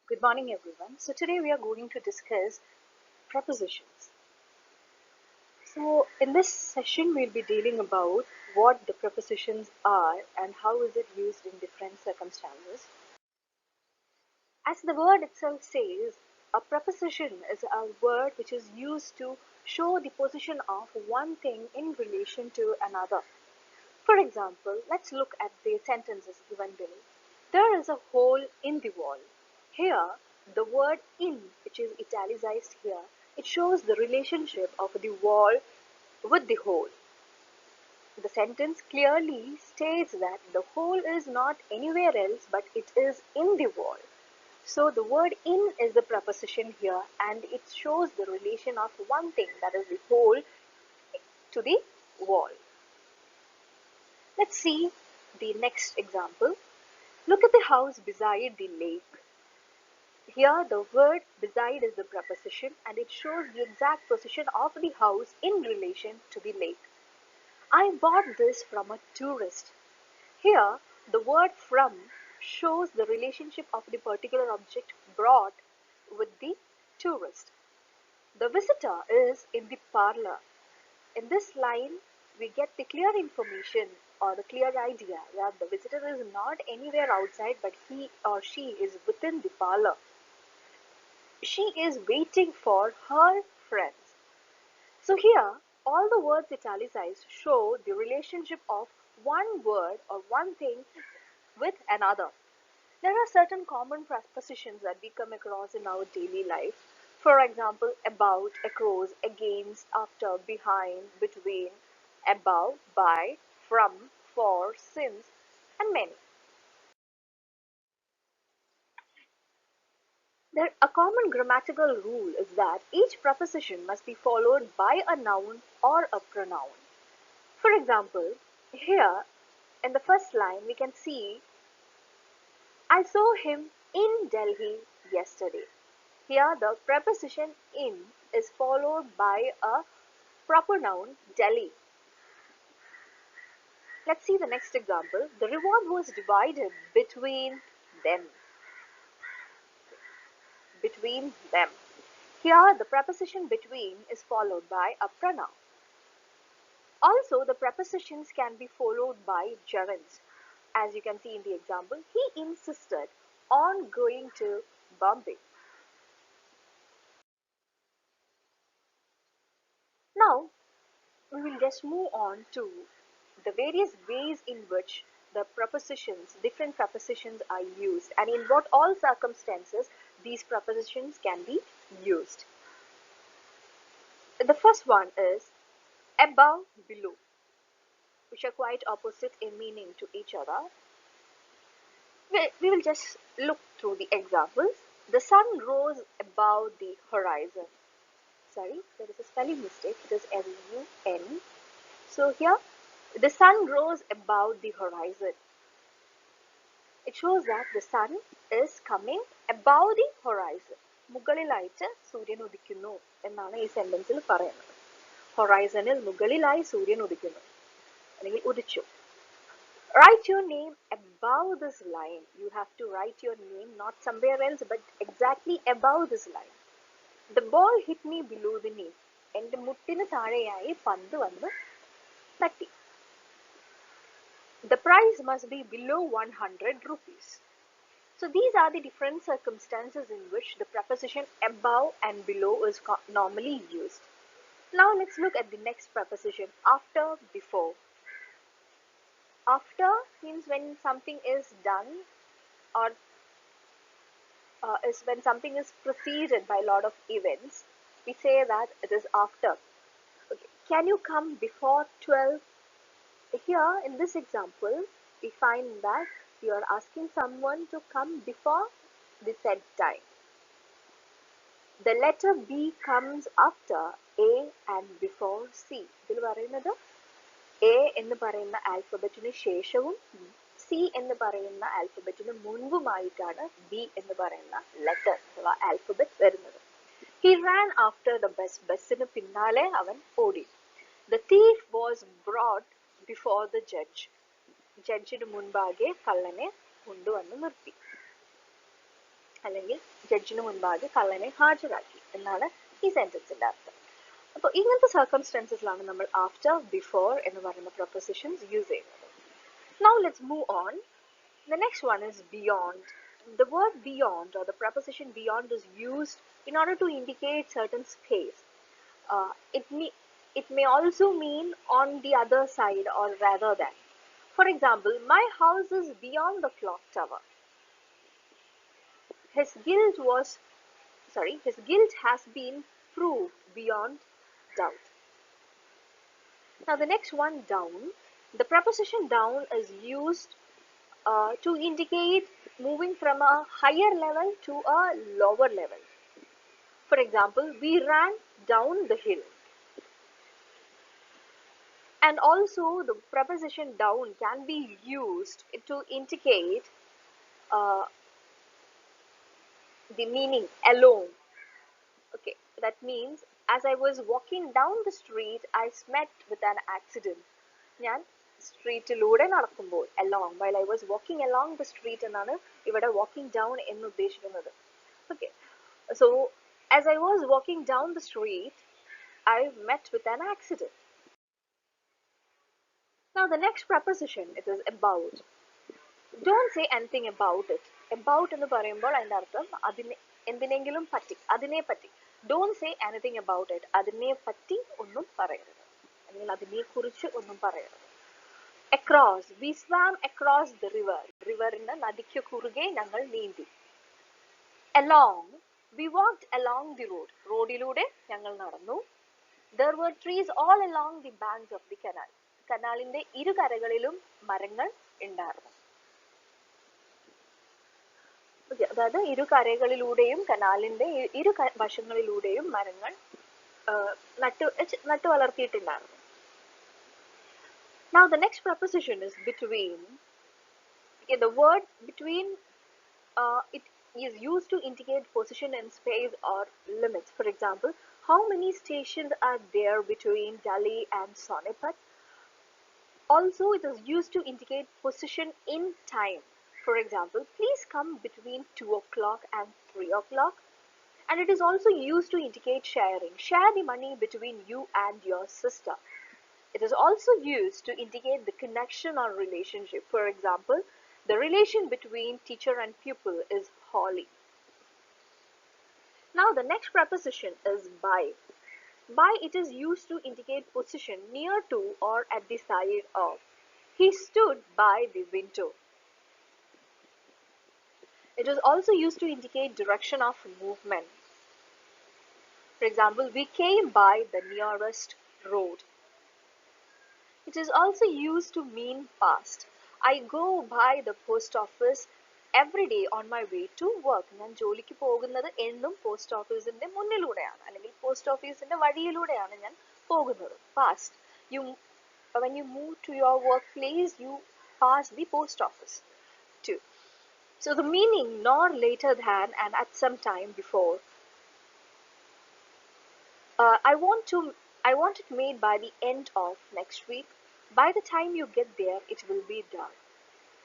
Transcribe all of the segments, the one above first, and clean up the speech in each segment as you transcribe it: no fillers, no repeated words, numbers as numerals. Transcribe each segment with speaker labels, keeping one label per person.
Speaker 1: Good morning, everyone. So, today we are going to discuss prepositions. So, in this session, we'll be dealing about what the prepositions are and how is it used in different circumstances. As the word itself says, a preposition is a word which is used to show the position of one thing in relation to another. For example, let's look at the sentences given below. There is a hole in the wall. Here, the word in, which is italicized here, it shows the relationship of the wall with the hole. The sentence clearly states that the hole is not anywhere else but it is in the wall. So the word in is the preposition here and it shows the relation of one thing, that is the hole, to the wall. Let's see the next example. Look at the house beside the lake. Here the word beside is the preposition and it shows the exact position of the house in relation to the lake. I bought this from a tourist. Here the word from shows the relationship of the particular object brought with the tourist. The visitor is in the parlor. In this line, we get the clear information or the clear idea that the visitor is not anywhere outside but he or she is within the parlor. She is waiting for her friends. So here, all the words italicized show the relationship of one word or one thing with another. There are certain common prepositions that we come across in our daily life. For example, about, across, against, after, behind, between, above, by, from, for, since, and many. A common grammatical rule is that each preposition must be followed by a noun or a pronoun. For example, here in the first line we can see I saw him in Delhi yesterday. Here the preposition in is followed by a proper noun Delhi. Let's see the next example. The reward was divided between them. Between them. Here the preposition between is followed by a pronoun. Also, the prepositions can be followed by gerunds. As you can see in the example, he insisted on going to Bombay. Now, we will just move on to the various ways in which the prepositions, different prepositions are used and in what all circumstances these prepositions can be used. The first one is above, below, which are quite opposite in meaning to each other. We will just look through the examples. The sun rose above the horizon. Sorry, there is a spelling mistake. It is S-U-N. So here, the sun rose above the horizon. It shows that the sun is coming above the horizon. മുകളിലായിട്ട് സൂര്യൻ ഉദിക്കുന്നു എന്നാണ് ഈ സെന്റൻസിൽ പറയുന്നത്. ഹൊറൈസണിൽ മുകളിലായി സൂര്യൻ ഉദിക്കുന്നു അല്ലെങ്കിൽ ഉദിച്ചു. Write your name above this line. You have to write your name not somewhere else but exactly above this line. The ball hit me below the knee. എൻ്റെ മുട്ടിന് താഴെയായി പന്ത് വന്ന് തട്ടി. The price must be below 100 rupees. So these are the different circumstances in which the preposition above and below is normally used. Now let's look at the next preposition, after, before. After means when something is done or is when something is preceded by a lot of events. We say that it is after. Okay. Can you come before 12? Here in this example, we find that you are asking someone to come before the said time. The letter B comes after A and before C. ഇതിൽ പറയുന്നത് A എന്ന് പറയുന്ന ആൽഫബറ്റിന് ശേഷവും C എന്ന് പറയുന്ന ആൽഫബറ്റിന് മുൻപുമായിട്ടാണ് B എന്ന് പറയുന്ന letter അഥവാ ആൽഫബറ്റ് വരുന്നത്. He ran after the bus. ബസ്സിന് പിന്നാലെ അവൻ ഓടി. The thief was brought before the judge. ജഡ്ജിന് മുൻപാകെ കള്ളനെ കൊണ്ടുവന്ന് നിർത്തി. അല്ലെങ്കിൽ ജഡ്ജിന് മുൻപാകെ കള്ളനെ ഹാജരാക്കി എന്നാണ് ഈ സെന്റൻസിന്റെ അർത്ഥം. അപ്പോൾ ഇങ്ങനത്തെ സർക്കംസ്റ്റൻസസിലാണ് നമ്മൾ ആഫ്റ്റർ, ബിഫോർ എന്ന് പറയുന്ന പ്രൊപ്പോസിഷൻസ് യൂസ് ചെയ്യുന്നത്. Now let's move on. The next one is beyond. The word beyond or the preposition beyond is used in order to indicate certain space. Uh, it, it may also mean on the other side or rather than. For example, my house is beyond the clock tower. His guilt has been proved beyond doubt. Now the next one, down. The preposition down is used to indicate moving from a higher level to a lower level. For example, we ran down the hill. And also the preposition down can be used to indicate the meaning alone. Okay, that means as I was walking down the street, I met with an accident. ഞാൻ സ്ട്രീറ്റിലൂടെ നടക്കുമ്പോൾ while I was walking along the street എന്നാണ് ഇവിടെ walking down എന്ന് ഉദ്ദേശിക്കുന്നത്. Okay, so as I was walking down the street, I met with an accident. Now the next preposition, it is about. Don't say anything about it. About എന്ന് പറയുമ്പോൾ അതിന്റെ അർത്ഥം അതിനെ എന്തിനെങ്കിലും പറ്റി, അതിനെ പറ്റി. Don't say anything about it. അതിനെ പറ്റി ഒന്നും പറയരുത്, അല്ലെങ്കിൽ അതിനെ കുറിച്ച് ഒന്നും പറയരുത്. Across, we swam across the river. റിവറിന് നദിക്ക് കുറുകെ ഞങ്ങൾ നീന്തി. Along, we walked along the road. റോഡിലൂടെ ഞങ്ങൾ നടന്നു. There were trees all along the banks of the canal. കനാലിന്റെ ഇരുകരകളിലും മരങ്ങൾ ഉണ്ടായിരുന്നു. അതായത് ഇരുകരകളിലൂടെയും കനാലിന്റെ ഇരു വശങ്ങളിലൂടെയും മരങ്ങൾ നട്ടു വളർത്തിയിട്ടുണ്ടായിരുന്നു. Now the next preposition is between. Okay, the word between, it is used to indicate position in space or limits. For example, how many stations are there between Delhi and Sonipat? Also, it is used to indicate position in time. For example, please come between 2 o'clock and 3 o'clock. And it is also used to indicate sharing. Share the money between you and your sister. It is also used to indicate the connection or relationship. For example, the relation between teacher and pupil is holy. Now the next preposition is by. By, it is used to indicate position near to or at the side of. He stood by the window. It is also used to indicate direction of movement. For example, we came by the nearest road. It is also used to mean past. I go by the post office every day on my way to work. ഞാൻ ജോലിക്ക് പോകുന്നത് എന്നും post ഓഫീസിന്റെ മുന്നിലൂടെയാണ്, അല്ലെങ്കിൽ post ഓഫീസിന്റെ വഴിയിലൂടെയാണ് ഞാൻ പോകുന്നത്. Past. When you move to your workplace, you pass the post office too. So the meaning nor later than and at some time before. I want it made by the end of next week. By the time you get there, it will be done.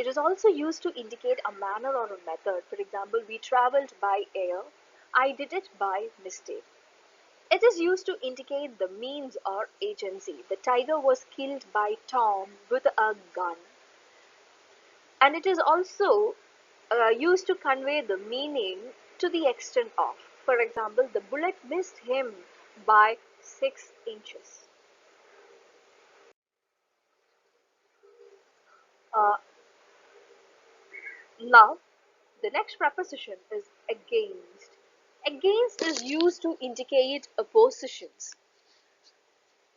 Speaker 1: It is also used to indicate a manner or a method. For example, we traveled by air. I did it by mistake. It is used to indicate the means or agency. The tiger was killed by Tom with a gun. And it is also used to convey the meaning to the extent of. For example, the bullet missed him by 6 inches. Now, the next preposition is against. Against is used to indicate oppositions.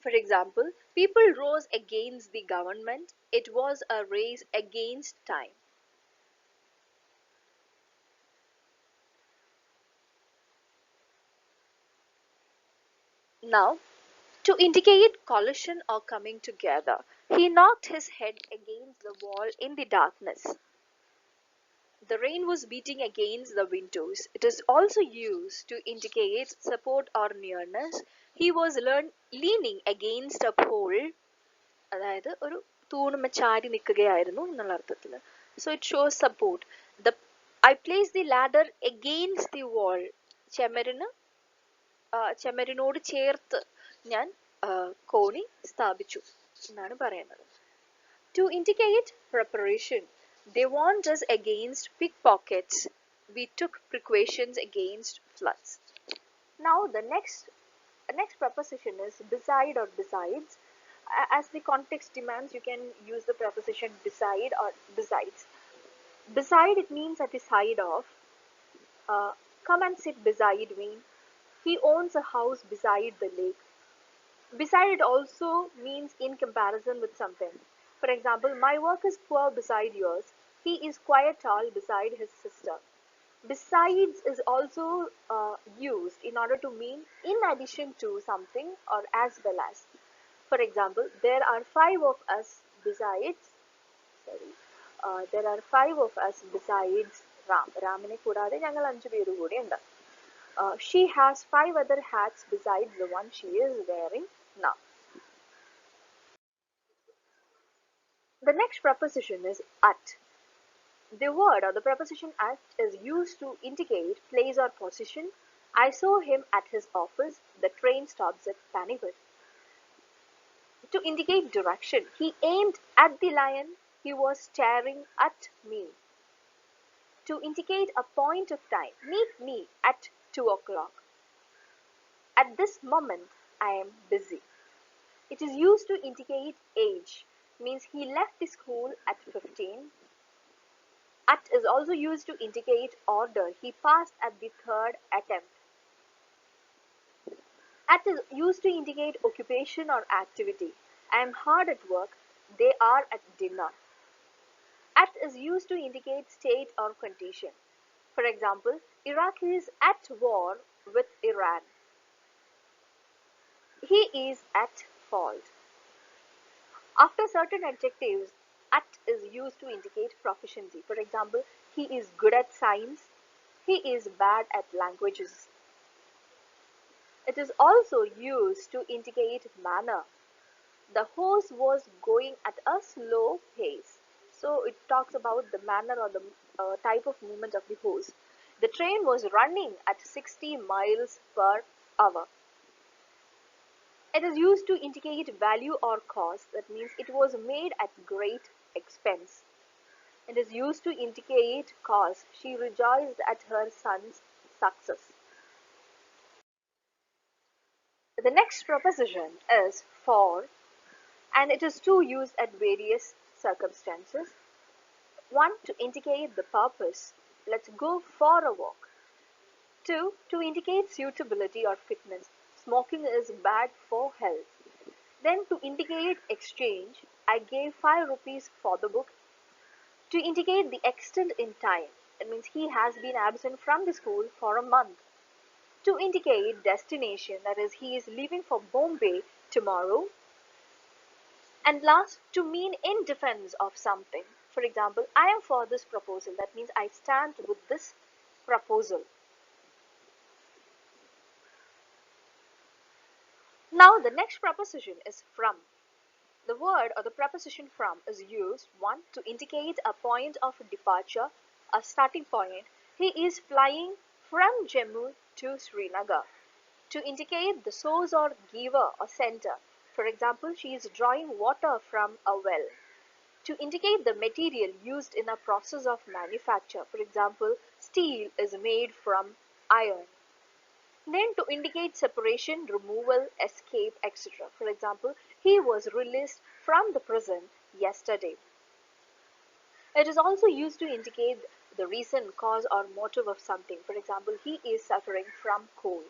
Speaker 1: For example, people rose against the government. It was a race against time. Now, to indicate collision or coming together, he knocked his head against the wall in the darkness. The rain was beating against the windows. It is also used to indicate support or nearness. He was leaning against a pole. അതായത് ഒരു തൂണുമ്മ ചാരി നിൽക്കുകയായിരുന്നു എന്നുള്ള അർത്ഥത്തിൽ. So it shows support. I placed the ladder against the wall. ചെമരിനോട് ചേർത്ത് ഞാൻ കോണി സ്ഥാപിച്ചു എന്നാണ് പറയുന്നത്. To indicate preparation, they warned us against pickpockets. We took precautions against floods. Now the next preposition is beside or besides. As the context demands, you can use the preposition beside or besides. Beside, it means at the side of. Come and sit beside me. He owns a house beside the lake. Beside it also means in comparison with something. For example, my work is poor beside yours. He is quite tall beside his sister. Besides is also used in order to mean in addition to something or as well as. For example, there are five of us besides, sorry, there are five of us besides Ram. Ramine കൂടാതെ ഞങ്ങൾ 5 പേര് കൂടിയുണ്ട്. She has 5 other hats besides the one she is wearing now. The next preposition is at. The word or the preposition at is used to indicate place or position. I saw him at his office. The train stops at Panipat. To indicate direction, he aimed at the lion. He was staring at me. To indicate a point of time, meet me at 2 o'clock. At this moment, I am busy. It is used to indicate age, means he left the school at 15. At is also used to indicate order, he passed at the third attempt. At is used to indicate occupation or activity. I am hard at work, they are at dinner. At is used to indicate state or condition. For example, Iraq is at war with Iran. He is at fault. After certain adjectives, at is used to indicate proficiency. For example, he is good at science. He is bad at languages. It is also used to indicate manner. The horse was going at a slow pace. So it talks about the manner or the type of movement of the horse. The train was running at 60 miles per hour. It is used to indicate value or cost. That means it was made at great expense. It is used to indicate cause. She rejoiced at her son's success. The next preposition is for, and it is too used at various circumstances. One, to indicate the purpose. Let's go for a walk. Two, to indicate suitability or fitness. Smoking is bad for health. Then to indicate exchange, I gave 5 rupees for the book. To indicate the extent in time, it means he has been absent from the school for a month. To indicate destination, that is, he is leaving for Bombay tomorrow. And last, to mean in defense of something. For example, I am for this proposal. That means I stand with this proposal. Now the next preposition is from. The word or the preposition from is used, one, to indicate a point of departure, a starting point. He is flying from Jammu to Srinagar. To indicate the source or giver or center. For example, she is drawing water from a well. To indicate the material used in a process of manufacture. For example, steel is made from iron. Then to indicate separation, removal, escape, etc. For example, he was released from the prison yesterday. It is also used to indicate the reason, cause or motive of something. For example, he is suffering from cold.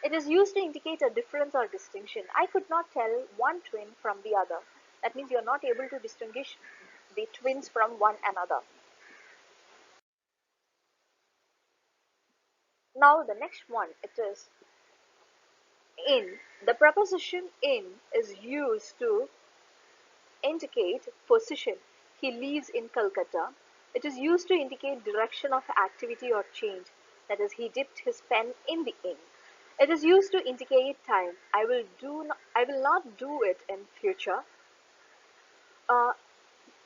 Speaker 1: It is used to indicate a difference or distinction. I could not tell one twin from the other. That means you are not able to distinguish the twins from one another. Now the next one, it is in. The preposition in is used to indicate position. He lives in Calcutta. It is used to indicate direction of activity or change. That is, he dipped his pen in the ink. It is used to indicate time. I will not do it in future. Uh,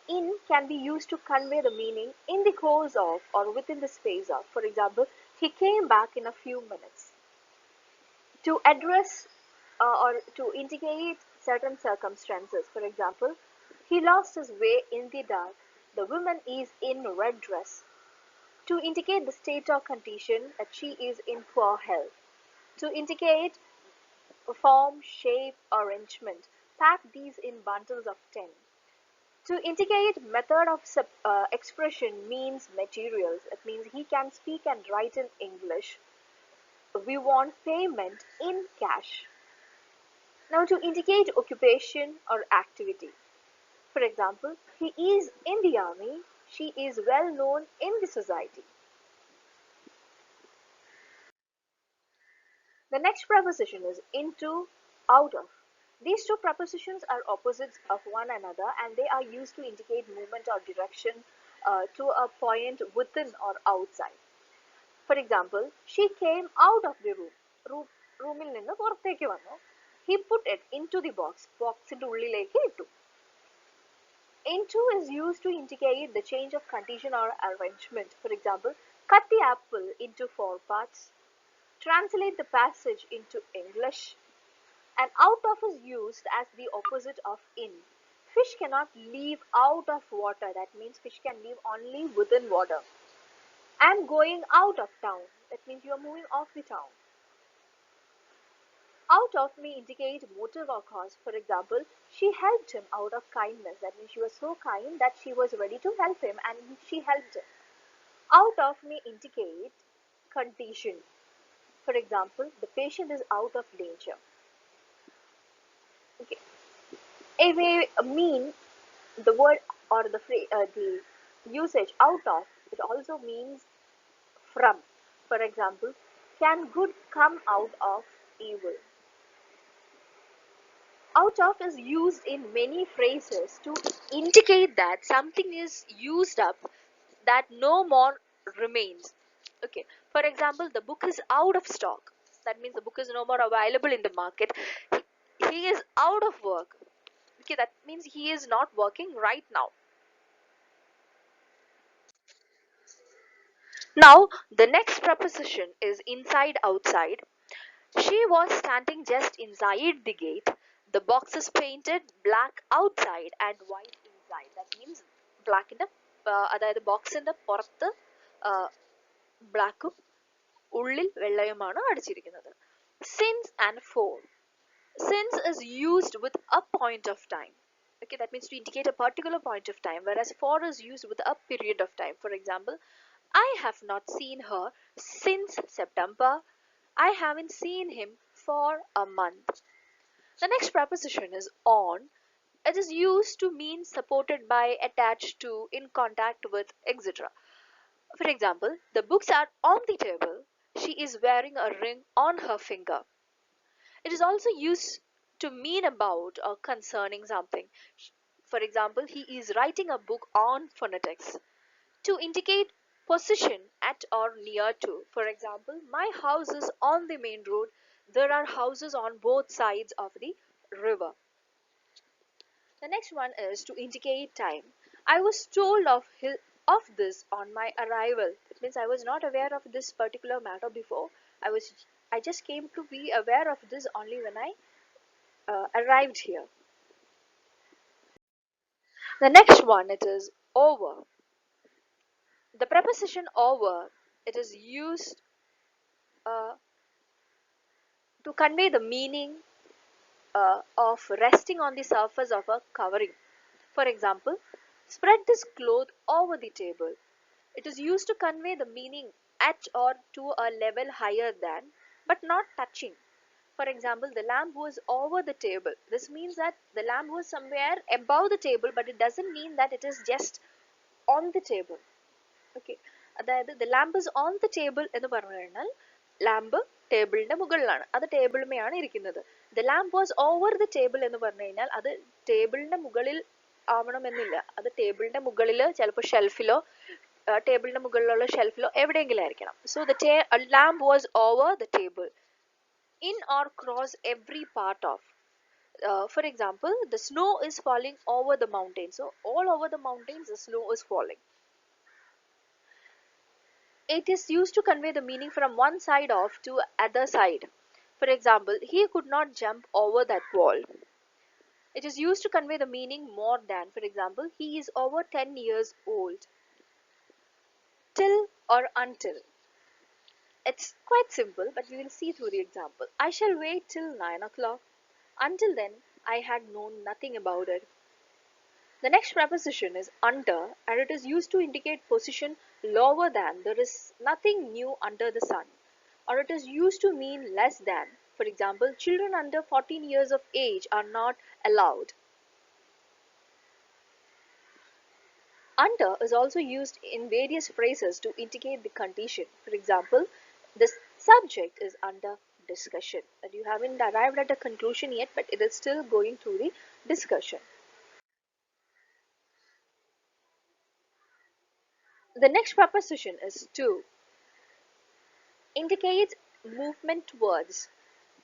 Speaker 1: In can be used to convey the meaning in the course of or within the space of. For example, he came back in a few minutes. To address or to indicate certain circumstances. For example, he lost his way in the dark. The woman is in red dress. To indicate the state or condition that she is in poor health. To indicate form, shape, arrangement. Pack these in bundles of 10. To indicate method of expression means materials. It means he can speak and write in English. We want payment in cash. Now to indicate occupation or activity. For example, he is in the army. She is well known in the society. The next preposition is into, out of. These two prepositions are opposites of one another and they are used to indicate movement or direction to a point within or outside. For example, she came out of the റൂമിൽ നിന്ന് പുറത്തേക്ക് വന്നു. He put it into the box. ബോക്സിന്റെ ഉള്ളിലേക്ക് ഇട്ടു. Into is used to indicate the change of condition or arrangement. For example, cut the apple into 4 parts. Translate the passage into English. And out of is used as the opposite of in. Fish cannot live out of water. That means fish can live only within water. I'm going out of town. That means you are moving off the town. Out of may indicate motive or cause. For example, she helped him out of kindness. That means she was so kind that she was ready to help him and she helped him. Out of may indicate condition. For example, the patient is out of danger. Okay. It may mean the word or the phrase, the usage out of. It also means from. For example, can good come out of evil? Out of is used in many phrases to indicate that something is used up, that no more remains. Okay, for example, the book is out of stock. That means the book is no more available in the market. He is out of work. Okay, that means he is not working right now. Now the next preposition is inside, outside. She was standing just inside the gate. The box is painted black outside and white inside. That means black in the അതായത് ബോക്സിന്റെ പുറത്ത് ബ്ലാക്കും ഉള്ളിൽ വെള്ളയുമാണ് അടിച്ചിരിക്കുന്നത്. Since and for. Since is used with a point of time. Okay, that means to indicate a particular point of time, whereas for is used with a period of time. For example, I have not seen her since September. I haven't seen him for a month. The next preposition is on. It is used to mean supported by, attached to, in contact with, etc. For example, the books are on the table. She is wearing a ring on her finger. It is also used to mean about or concerning something. For example, he is writing a book on phonetics. To indicate position at or near to. For example, my house is on the main road. There are houses on both sides of the river. The next one is to indicate time. I was told of this on my arrival. It means I was not aware of this particular matter before. I just came to be aware of this only when I arrived here. The next one, it is over. The preposition over, it is used uh, to convey the meaning of resting on the surface of a covering. For example, spread this cloth over the table. It is used to convey the meaning at or to a level higher than, but not touching. For example, the lamp was over the table. This means that the lamp was somewhere above the table, but it doesn't mean that it is just on the table. Okay, അതായത് the lamp is on the table എന്ന് പറഞ്ഞു കഴിഞ്ഞാൽ lamp ടേബിളിന്റെ മുകളിലാണ്, അത് ടേബിളിന്മേലാണ് ഇരിക്കുന്നത്. The lamp was over the table എന്ന് പറഞ്ഞു കഴിഞ്ഞാൽ അത് ടേബിളിന്റെ മുകളിൽ ആവണമെന്നില്ല, അത് ടേബിളിന്റെ മുകളിൽ ചിലപ്പോൾ ഷെൽഫിലോ ടേബിളിന്റെ മുകളിലുള്ള ഷെൽഫിലോ എവിടെയെങ്കിലും ആയിരിക്കണം. So the lamp was over the table. In or cross every part of. For example, the snow is falling over the mountain. So all over the mountains, the snow is falling. It is used to convey the meaning from one side of to other side. For example, he could not jump over that wall. It is used to convey the meaning more than. For example, he is over 10 years old. Till or until. It's quite simple, but we will see through the example. I shall wait till 9 o'clock. Until then, I had known nothing about it. The next preposition is under, and it is used to indicate position lower than. There is nothing new under the sun. Or it is used to mean less than. For example, children under 14 years of age are not allowed. Under is also used in various phrases to indicate the condition. For example, the subject is under discussion. And you haven't arrived at a conclusion yet, but it is still going through the discussion. The next preposition is to. Indicates movement towards.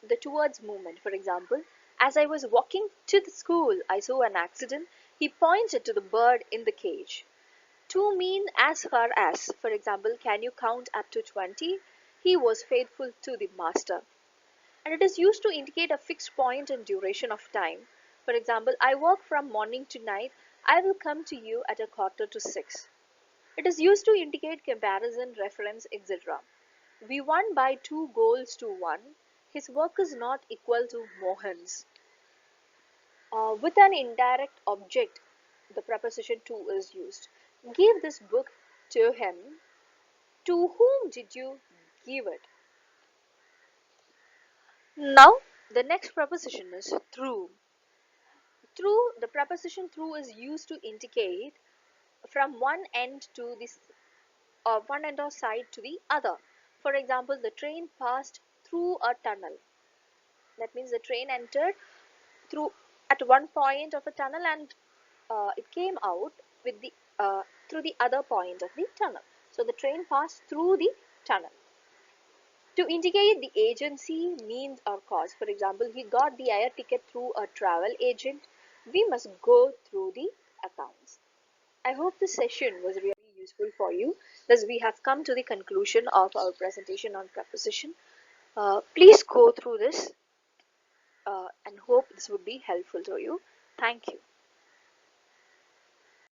Speaker 1: The towards movement. For example, as I was walking to the school, I saw an accident. He pointed to the bird in the cage. To mean as far as. For example, can you count up to 20? He was faithful to the master. And it is used to indicate a fixed point and duration of time. For example, I work from morning to night. I will come to you at 5:45. It is used to indicate comparison, reference, etc. We won by 2 goals to 1. His work is not equal to Mohan's. With an indirect object, the preposition to is used. Give this book to him. To whom did you give it? Now, the next preposition is through. Through, the preposition through is used to indicate from one end to this one end or side to the other. For example, the train passed through a tunnel. That means the train entered through at one point of a tunnel, and it came out with the through the other point of the tunnel. So the train passed through the tunnel. To indicate the agency, means or cause. For example, he got the air ticket through a travel agent. We must go through the accounts. I hope this session was really useful for you. Thus, we have come to the conclusion of our presentation on preposition. Please go through this and hope this would be helpful to you. Thank you.